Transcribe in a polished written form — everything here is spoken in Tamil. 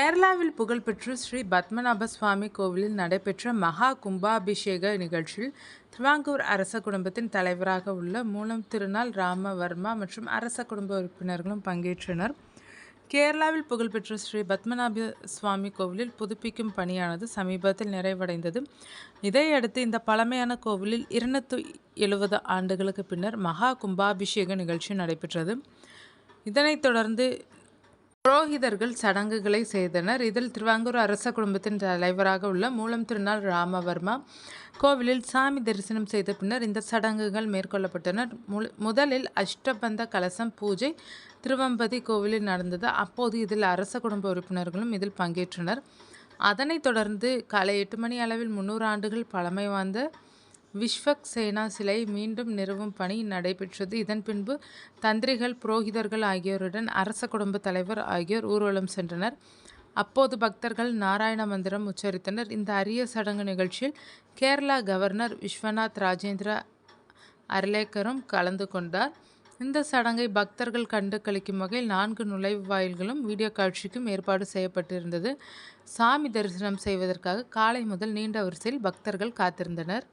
கேரளாவில் புகழ்பெற்ற ஸ்ரீ பத்மநாப சுவாமி கோவிலில் நடைபெற்ற மகா கும்பாபிஷேக நிகழ்ச்சியில் திருவாங்கூர் அரச குடும்பத்தின் தலைவராக உள்ள மூலம் திருநாள் ராமவர்மா மற்றும் அரச குடும்ப உறுப்பினர்களும் பங்கேற்றனர். கேரளாவில் புகழ்பெற்ற ஸ்ரீ பத்மநாப சுவாமி கோவிலில் புதுப்பிக்கும் பணியானது சமீபத்தில் நிறைவடைந்தது. இதையடுத்து இந்த பழமையான கோவிலில் 270 ஆண்டுகளுக்கு பின்னர் மகா கும்பாபிஷேக நிகழ்ச்சி நடைபெற்றது. இதனைத் தொடர்ந்து புரோகிதர்கள் சடங்குகளை செய்தனர். இதில் திருவாங்கூர் அரச குடும்பத்தின் தலைவராக உள்ள மூலம் திருநாள் ராமவர்மா கோவிலில் சாமி தரிசனம் செய்த பின்னர் இந்த சடங்குகள் மேற்கொள்ளப்பட்டன. முதலில் அஷ்டபந்த கலசம் பூஜை திருவம்பதி கோவிலில் நடந்தது. அப்போது இதில் அரச குடும்ப உறுப்பினர்களும் இதில் பங்கேற்றனர். அதனைத் தொடர்ந்து காலை 8 மணி அளவில் 300 ஆண்டுகள் பழமை வாய்ந்த விஸ்வக்சேனா சிலை மீண்டும் நிறுவும் பணி நடைபெற்றது. இதன் பின்பு தந்திரிகள், புரோகிதர்கள் ஆகியோருடன் அரச குடும்ப தலைவர் ஆகியோர் ஊர்வலம் சென்றனர். அப்போது பக்தர்கள் நாராயண மந்திரம் உச்சரித்தனர். இந்த அரிய சடங்கு நிகழ்ச்சியில் கேரளா கவர்னர் விஸ்வநாத் ராஜேந்திர அர்லேக்கரும் கலந்து கொண்டார். இந்த சடங்கை பக்தர்கள் கண்டு களிக்கும் வகையில் 4 நுழைவு வாயில்களும் வீடியோ காட்சிக்கும் ஏற்பாடு செய்யப்பட்டிருந்தது. சாமி தரிசனம் செய்வதற்காக காலை முதல் நீண்ட வரிசையில் பக்தர்கள் காத்திருந்தனர்.